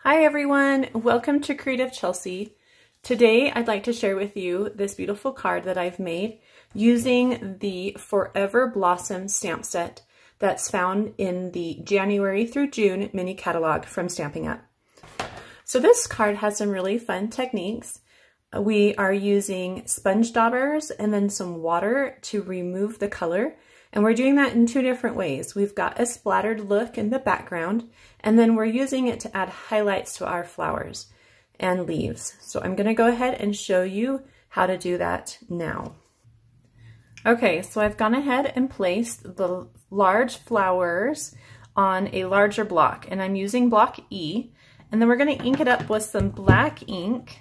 Hi everyone, welcome to Creative Chelsea. Today I'd like to share with you this beautiful card that I've made using the Forever Blossom stamp set that's found in the January through June mini catalog from Stampin'. So this card has some really fun techniques. We are using sponge daubers and then some water to remove the color. And we're doing that in two different ways. We've got a splattered look in the background, and then we're using it to add highlights to our flowers and leaves. So I'm gonna go ahead and show you how to do that now. Okay, so I've gone ahead and placed the large flowers on a larger block, and I'm using block E, and then we're gonna ink it up with some black ink.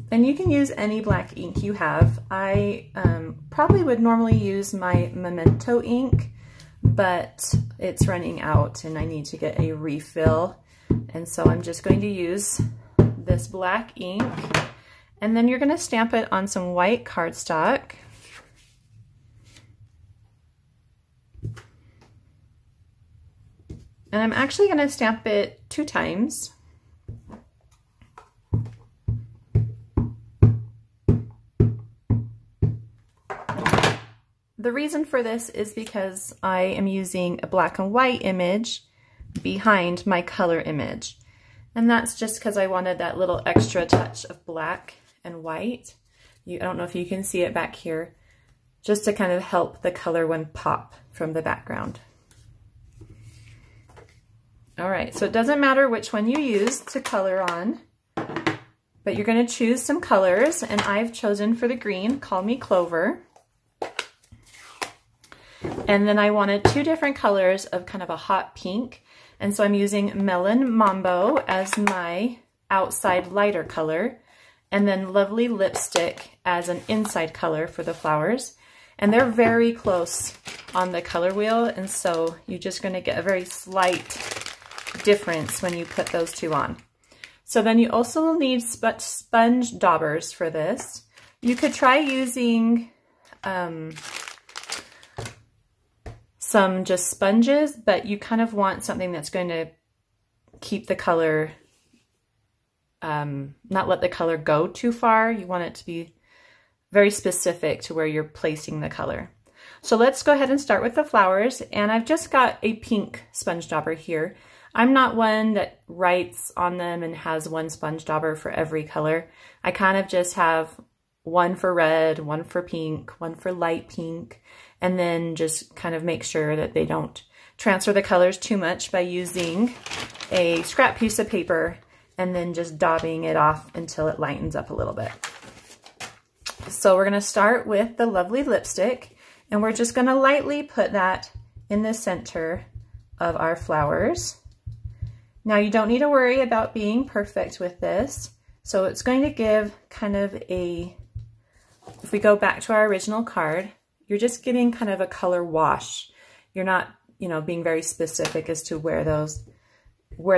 And you can use any black ink you have. I probably would normally use my Memento ink, but it's running out and I need to get a refill. And so I'm just going to use this black ink. And then you're gonna stamp it on some white cardstock. And I'm actually gonna stamp it 2 times. The reason for this is because I am using a black and white image behind my color image. And that's just because I wanted that little extra touch of black and white. I don't know if you can see it back here, just to kind of help the color one pop from the background. All right, so it doesn't matter which one you use to color on, but you're gonna choose some colors, and I've chosen for the green, Call Me Clover. And then I wanted 2 different colors of kind of a hot pink. And so I'm using Melon Mambo as my outside lighter color, and then Lovely Lipstick as an inside color for the flowers. And they're very close on the color wheel, and so you're just gonna get a very slight difference when you put those 2 on. So then you also need sponge daubers for this. You could try using some just sponges, but you kind of want something that's going to keep the color, not let the color go too far. You want it to be very specific to where you're placing the color. So let's go ahead and start with the flowers, and I've just got a pink sponge dauber here. I'm not one that writes on them and has 1 sponge dauber for every color. I kind of just have 1 for red, 1 for pink, 1 for light pink, and then just kind of make sure that they don't transfer the colors too much by using a scrap piece of paper and then just daubing it off until it lightens up a little bit. So we're gonna start with the Lovely Lipstick, and we're just gonna lightly put that in the center of our flowers. Now you don't need to worry about being perfect with this. So it's going to give kind of a, if we go back to our original card, you're just getting kind of a color wash. You're not, being very specific as to where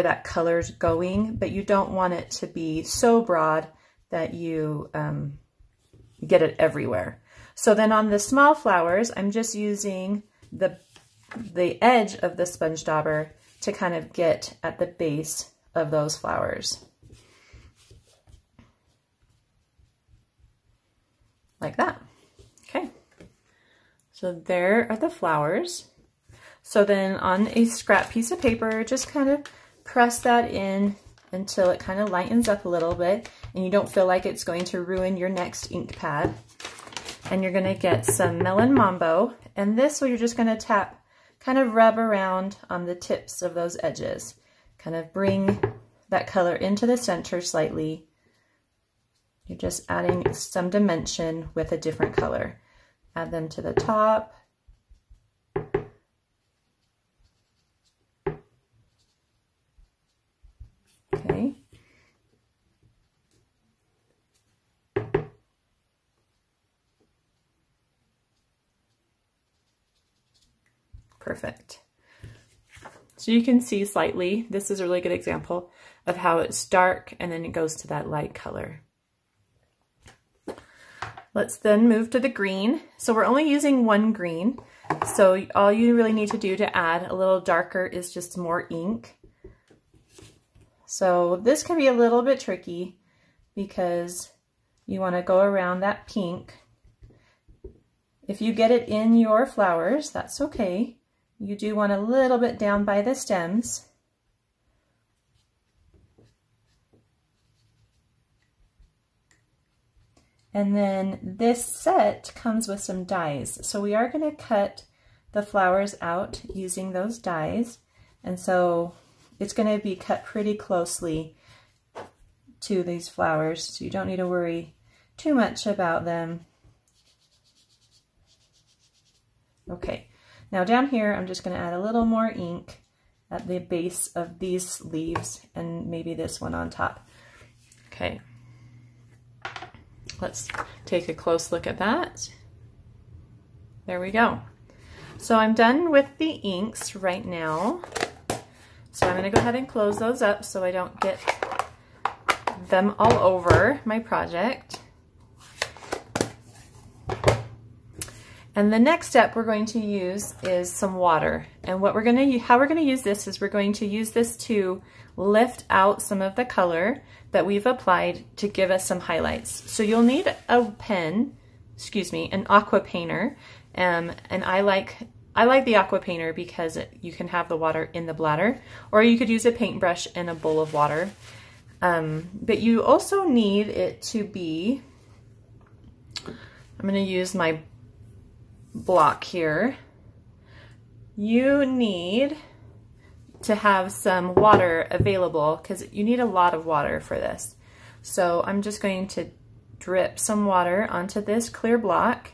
that color's going, but you don't want it to be so broad that you get it everywhere. So then on the small flowers, I'm just using the edge of the sponge dauber to kind of get at the base of those flowers. Like that. Okay. So there are the flowers. So then on a scrap piece of paper, just kind of press that in until it kind of lightens up a little bit and you don't feel like it's going to ruin your next ink pad. And you're gonna get some Melon Mambo, and this you're just gonna tap, kind of rub around on the tips of those edges. Kind of bring that color into the center slightly. You're just adding some dimension with a different color. Add them to the top. Okay. Perfect. So you can see slightly, this is a really good example of how it's dark and then it goes to that light color. Let's then move to the green. So we're only using 1 green. So all you really need to do to add a little darker is just more ink. So this can be a little bit tricky because you want to go around that pink. If you get it in your flowers, that's okay. You do want a little bit down by the stems. And then this set comes with some dies. So we are going to cut the flowers out using those dies. And so it's going to be cut pretty closely to these flowers, so you don't need to worry too much about them. Okay, now down here I'm just going to add a little more ink at the base of these leaves and maybe this one on top. Okay, let's take a close look at that. There we go. So I'm done with the inks right now. So I'm going to go ahead and close those up so I don't get them all over my project. And the next step we're going to use is some water. And what we're going to, how we're going to use this is we're going to use this to lift out some of the color that we've applied to give us some highlights. So you'll need a pen, excuse me, an aqua painter. And I like the aqua painter because you can have the water in the bladder, or you could use a paintbrush and a bowl of water. But you also need it to be, I'm going to use my block here. You need to have some water available because you need a lot of water for this. So I'm just going to drip some water onto this clear block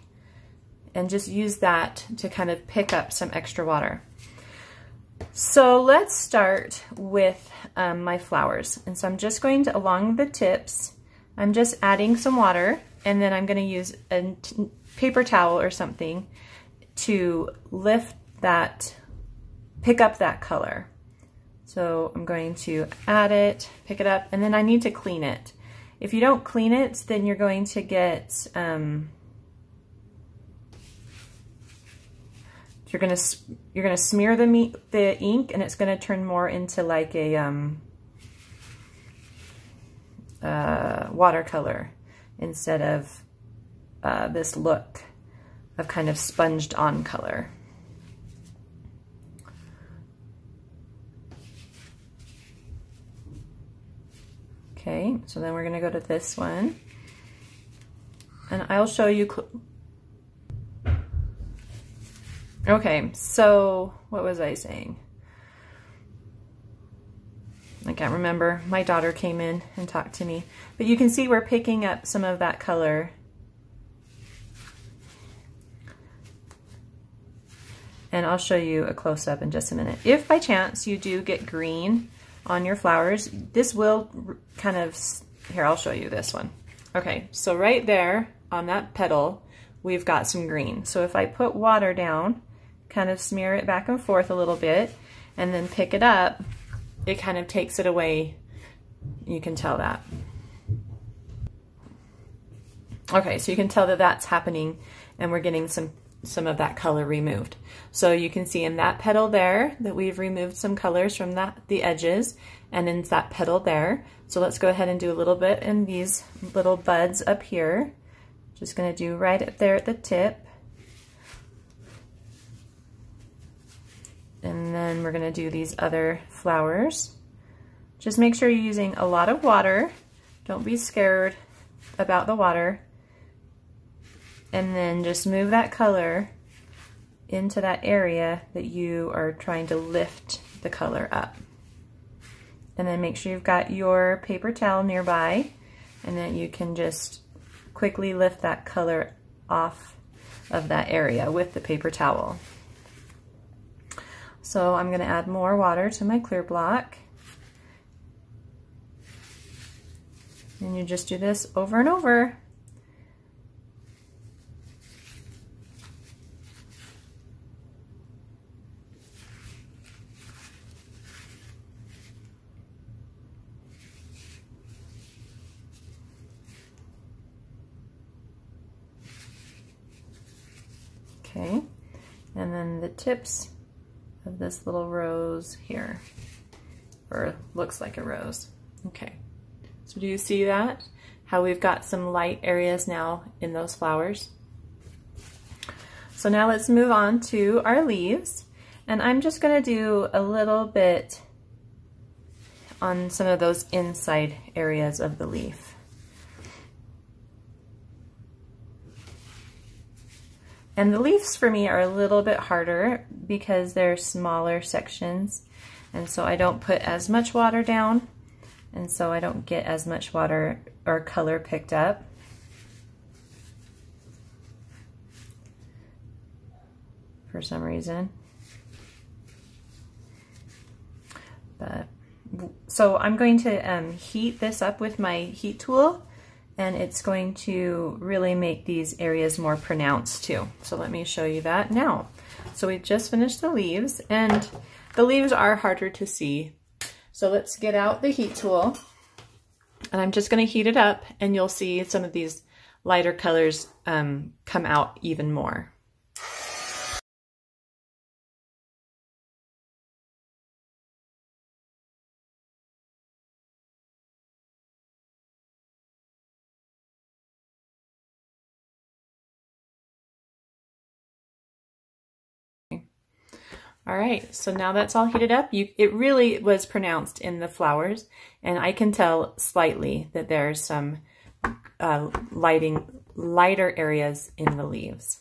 and just use that to kind of pick up some extra water. So let's start with my flowers. And so I'm just going to, along the tips, I'm just adding some water, and then I'm going to use a paper towel or something to lift that, pick up that color. So I'm going to add it, pick it up, and then I need to clean it. If you don't clean it, then you're going to get, you're gonna smear the ink, and it's gonna turn more into like a watercolor instead of this look of kind of sponged on color. Okay, so then we're gonna go to this one, and I'll show you. Okay, so what was I saying? I can't remember. My daughter came in and talked to me. But you can see we're picking up some of that color. And I'll show you a close-up in just a minute. If by chance you do get green on your flowers, this will kind of, here, I'll show you this one. Okay, so right there on that petal, we've got some green. So if I put water down, kind of smear it back and forth a little bit, and then pick it up, it kind of takes it away. You can tell that. Okay, so you can tell that that's happening, and we're getting some of that color removed. So you can see in that petal there that we've removed some colors from the edges, and in that petal there. So let's go ahead and do a little bit in these little buds up here. Just gonna do right up there at the tip. And then we're gonna do these other flowers. Just make sure you're using a lot of water. Don't be scared about the water. And then just move that color into that area that you are trying to lift the color up. And then make sure you've got your paper towel nearby, and then you can just quickly lift that color off of that area with the paper towel. So I'm going to add more water to my clear block. And you just do this over and over. Okay. and then the tips of this little rose here, or looks like a rose. Okay, so do you see that? How we've got some light areas now in those flowers. So now let's move on to our leaves, and I'm just going to do a little bit on some of those inside areas of the leaf. And the leaves for me are a little bit harder because they're smaller sections, and so I don't put as much water down, and so I don't get as much water or color picked up. For some reason. But so I'm going to heat this up with my heat tool, and it's going to really make these areas more pronounced too. So let me show you that now. So we just finished the leaves, and the leaves are harder to see. So let's get out the heat tool, and I'm just going to heat it up, and you'll see some of these lighter colors come out even more. All right, so now that's all heated up. It really was pronounced in the flowers, and I can tell slightly that there's some lighter areas in the leaves.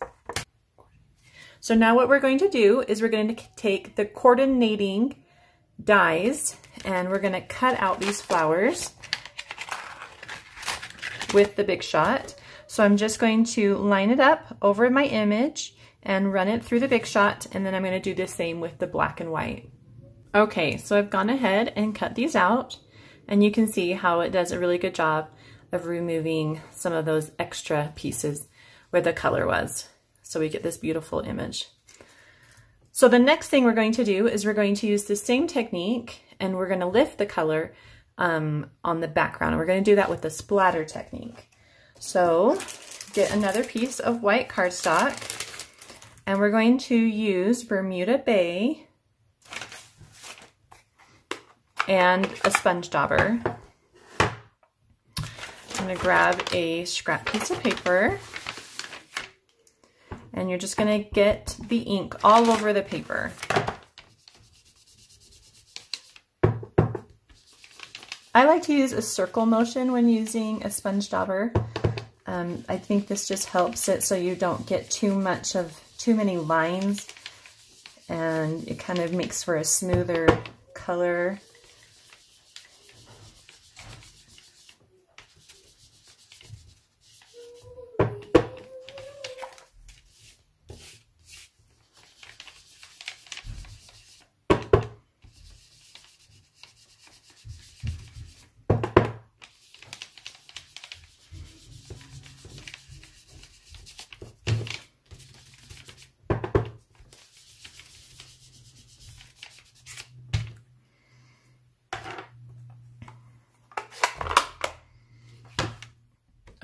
So now what we're going to do is we're going to take the coordinating dies, and we're going to cut out these flowers with the Big Shot. So I'm just going to line it up over my image and run it through the Big Shot, and then I'm going to do the same with the black and white. Okay, so I've gone ahead and cut these out, and you can see how it does a really good job of removing some of those extra pieces where the color was. So we get this beautiful image. So the next thing we're going to do is we're going to use the same technique, and we're going to lift the color on the background. And we're going to do that with the Splatter Technique. So get another piece of white cardstock, and we're going to use Bermuda Bay and a sponge dauber. I'm going to grab a scrap piece of paper, and you're just going to get the ink all over the paper. I like to use a circle motion when using a sponge dauber. I think this just helps it so you don't get too many lines, and it kind of makes for a smoother color.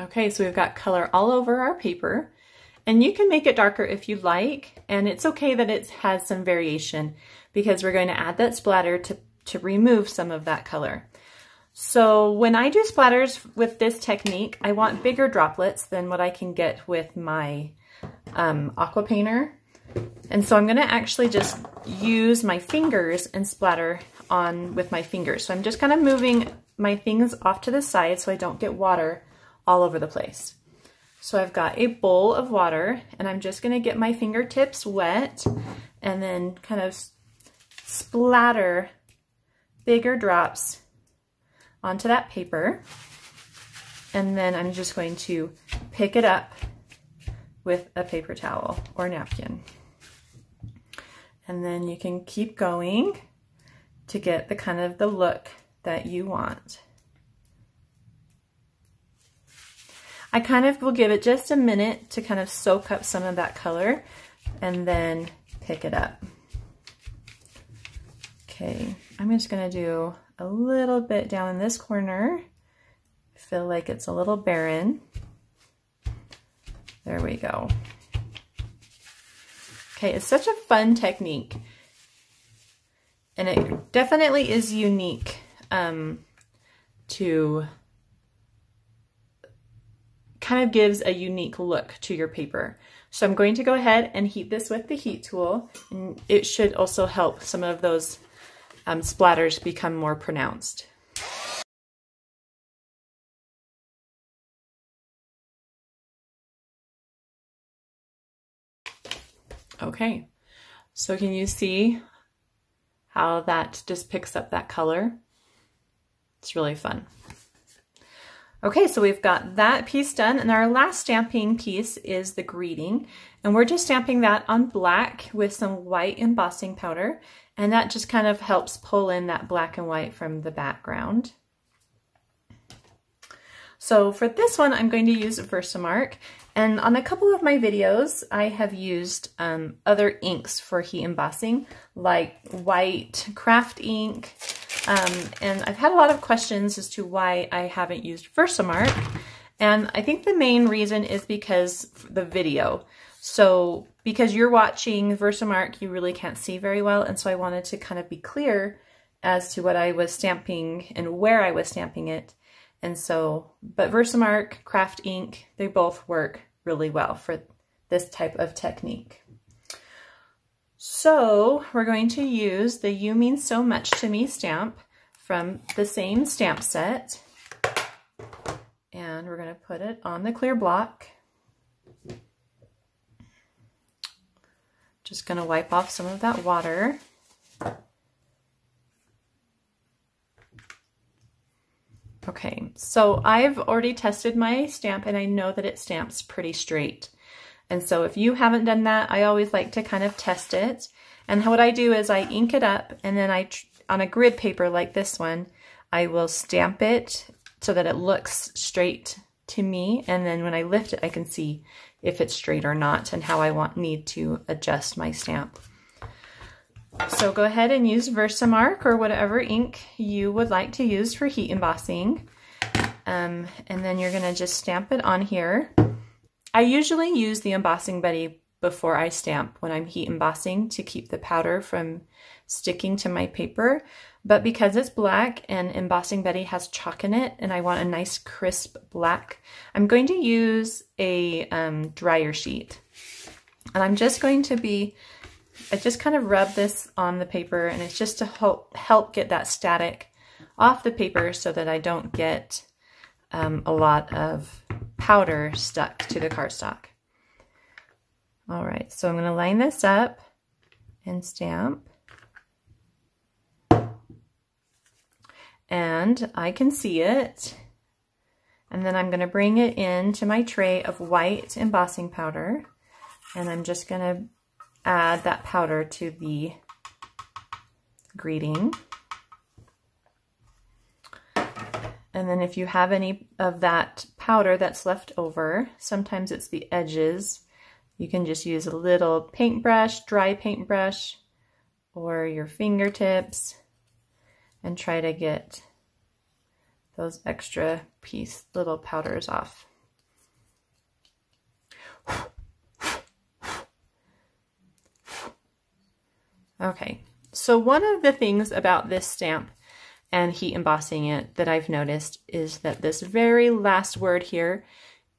Okay, so we've got color all over our paper, and you can make it darker if you like, and it's okay that it has some variation because we're going to add that splatter to remove some of that color. So when I do splatters with this technique, I want bigger droplets than what I can get with my aqua painter. And so I'm going to actually just use my fingers and splatter on with my fingers. So I'm just kind of moving my things off to the side so I don't get water all over the place. So I've got a bowl of water, and I'm just going to get my fingertips wet and then kind of splatter bigger drops onto that paper. And then I'm just going to pick it up with a paper towel or napkin. And then you can keep going to get the kind of the look that you want. I kind of will give it just a minute to kind of soak up some of that color and then pick it up. Okay, I'm just gonna do a little bit down in this corner. I feel like it's a little barren. There we go. Okay, it's such a fun technique. And it definitely is unique to kind of gives a unique look to your paper. So I'm going to go ahead and heat this with the heat tool, and it should also help some of those splatters become more pronounced. Okay, so can you see how that just picks up that color? It's really fun. Okay, so we've got that piece done, and our last stamping piece is the greeting, and we're just stamping that on black with some white embossing powder, and that just kind of helps pull in that black and white from the background. So for this one, I'm going to use Versamark, and on a couple of my videos, I have used other inks for heat embossing, like white craft ink, and I've had a lot of questions as to why I haven't used Versamark, and I think the main reason is because the video. So because you're watching Versamark, you really can't see very well, and so I wanted to kind of be clear as to what I was stamping and where I was stamping it. And so, but Versamark, craft ink, they both work really well for this type of technique. So we're going to use the You Mean So Much to Me stamp from the same stamp set. And we're going to put it on the clear block. Just going to wipe off some of that water. Okay, so I've already tested my stamp and I know that it stamps pretty straight. And so if you haven't done that, I always like to kind of test it. And what I do is I ink it up, and then on a grid paper like this one, I will stamp it so that it looks straight to me. And then when I lift it, I can see if it's straight or not and how I need to adjust my stamp. So go ahead and use Versamark or whatever ink you would like to use for heat embossing. And then you're going to just stamp it on here. I usually use the embossing buddy before I stamp when I'm heat embossing to keep the powder from sticking to my paper. But because it's black and embossing buddy has chalk in it and I want a nice crisp black, I'm going to use a dryer sheet. And I'm just going to I just kind of rub this on the paper, and it's just to help get that static off the paper so that I don't get a lot of powder stuck to the cardstock. All right, so I'm going to line this up and stamp. And I can see it. And then I'm going to bring it into my tray of white embossing powder, and I'm just going to add that powder to the greeting. And then if you have any of that powder that's left over, sometimes it's the edges, you can just use a little paintbrush, dry paintbrush, or your fingertips and try to get those extra little powders off. Okay, so one of the things about this stamp and heat embossing it that I've noticed is that this very last word here,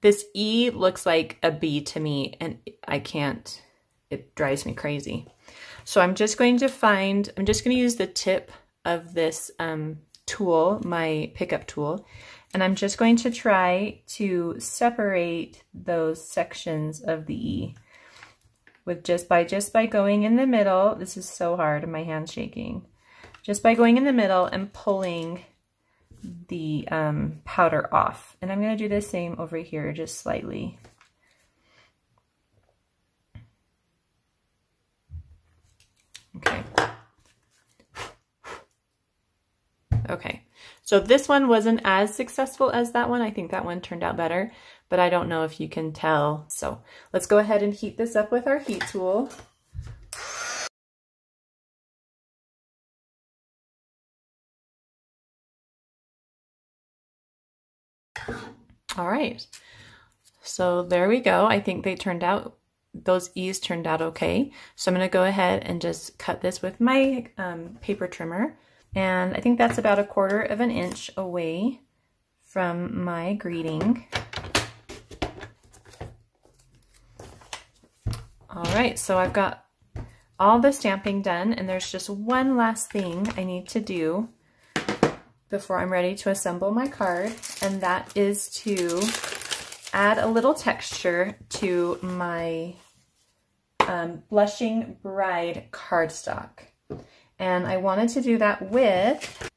this E looks like a B to me, and I can't, it drives me crazy. So I'm just going to use the tip of this tool, my pickup tool, and I'm just going to try to separate those sections of the E. With just by going in the middle. This is so hard and my hand's shaking. Just by going in the middle and pulling the powder off. And I'm going to do the same over here, just slightly. Okay. Okay, so this one wasn't as successful as that one. I think that one turned out better, but I don't know if you can tell. So let's go ahead and heat this up with our heat tool. All right, so there we go. I think they turned out those E's turned out okay. So I'm going to go ahead and just cut this with my paper trimmer. And I think that's about 1/4 of an inch away from my greeting. All right, so I've got all the stamping done, and there's just one last thing I need to do before I'm ready to assemble my card, and that is to add a little texture to my Blushing Bride cardstock. And I wanted to do that with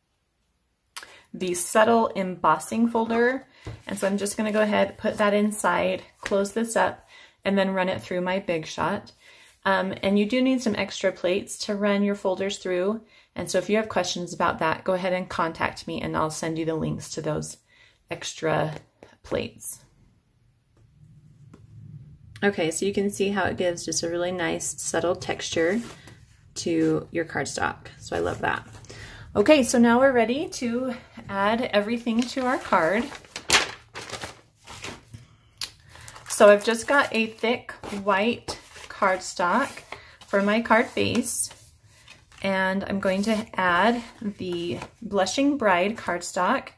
the Subtle Embossing folder. And so I'm just gonna go ahead, put that inside, close this up, and then run it through my Big Shot. And you do need some extra plates to run your folders through. And so if you have questions about that, go ahead and contact me and I'll send you the links to those extra plates. Okay, so you can see how it gives just a really nice subtle texture to your cardstock. So I love that. Okay, so now we're ready to add everything to our card. So I've just got a thick white cardstock for my card base, and I'm going to add the Blushing Bride cardstock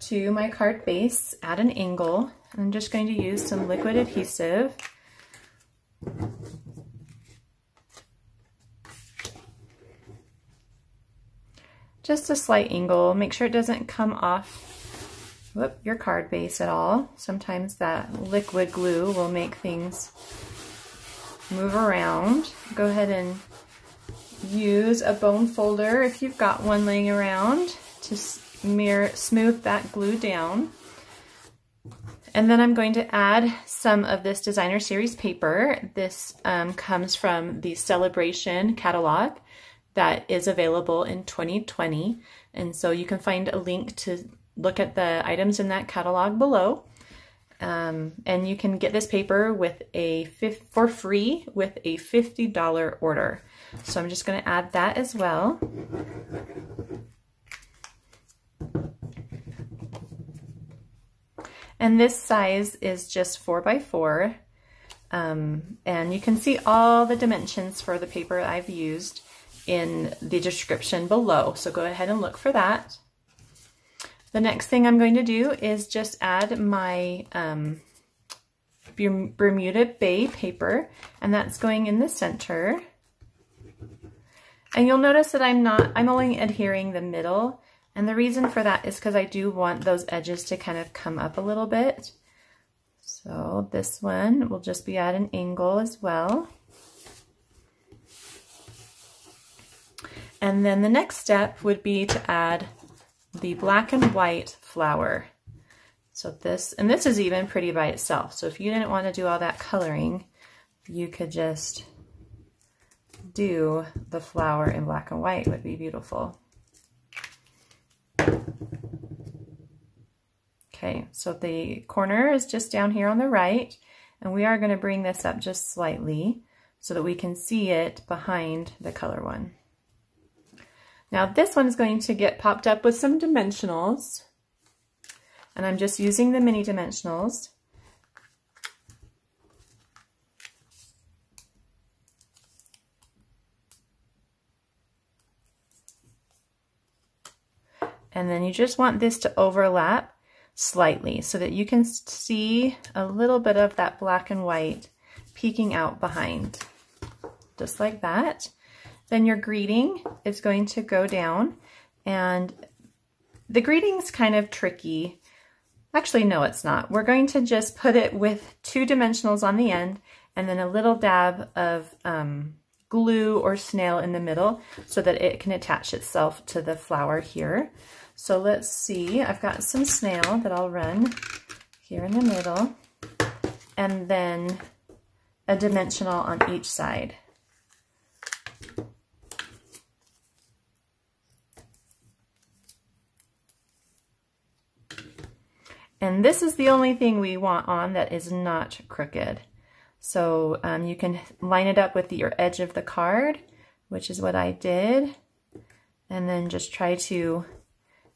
to my card base at an angle. I'm just going to use some liquid adhesive. Just a slight angle. Make sure it doesn't come off your card base at all. Sometimes that liquid glue will make things move around. Go ahead and use a bone folder if you've got one laying around to smooth that glue down. And then I'm going to add some of this designer series paper. This comes from the Celebration catalog that is available in 2020. And so you can find a link to look at the items in that catalog below. And you can get this paper with for free with a $50 order. So I'm just going to add that as well. And this size is just 4 by 4. And you can see all the dimensions for the paper I've used in the description below. So go ahead and look for that. The next thing I'm going to do is just add my Bermuda Bay paper, and that's going in the center. And you'll notice that I'm only adhering the middle. And the reason for that is because I do want those edges to kind of come up a little bit. So this one will just be at an angle as well. And then the next step would be to add the black and white flower. So this is even pretty by itself. So if you didn't want to do all that coloring, you could just do the flower in black and white. It would be beautiful. Okay, so the corner is just down here on the right, and we are going to bring this up just slightly so that we can see it behind the color one. Now this one is going to get popped up with some dimensionals, and I'm just using the mini dimensionals. And then you just want this to overlap slightly so that you can see a little bit of that black and white peeking out behind, just like that. Then your greeting is going to go down, and the greeting's kind of tricky. Actually, no, it's not. We're going to just put it with 2 dimensionals on the end and then a little dab of glue or snail in the middle so that it can attach itself to the flower here. So let's see, I've got some snail that I'll run here in the middle, and then a dimensional on each side. And this is the only thing we want on that is not crooked. So you can line it up with your edge of the card, which is what I did, and then just try to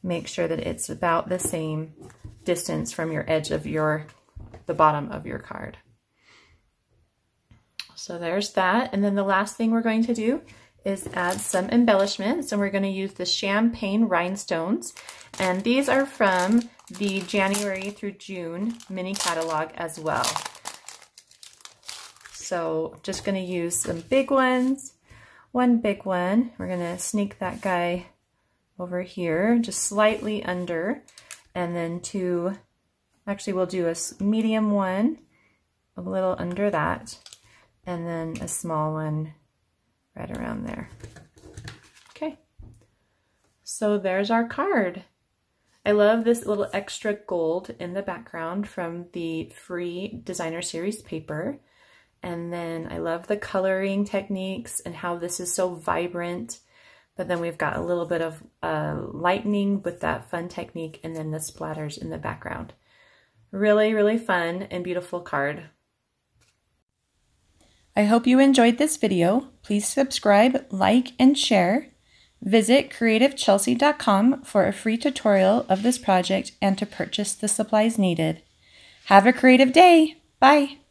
make sure that it's about the same distance from your edge of the bottom of your card. So there's that. And then the last thing we're going to do is add some embellishments, and we're going to use the champagne rhinestones. And these are from the January through June mini catalog as well. So just going to use some big ones. One big one. We're going to sneak that guy over here, just slightly under. And then two, actually we'll do a medium one, a little under that. And then a small one right around there. Okay. So there's our card. I love this little extra gold in the background from the free designer series paper. And then I love the coloring techniques and how this is so vibrant. But then we've got a little bit of lightning with that fun technique, and then the splatters in the background. Really, really fun and beautiful card. I hope you enjoyed this video. Please subscribe, like, and share. Visit creativechelsea.com for a free tutorial of this project and to purchase the supplies needed. Have a creative day. Bye.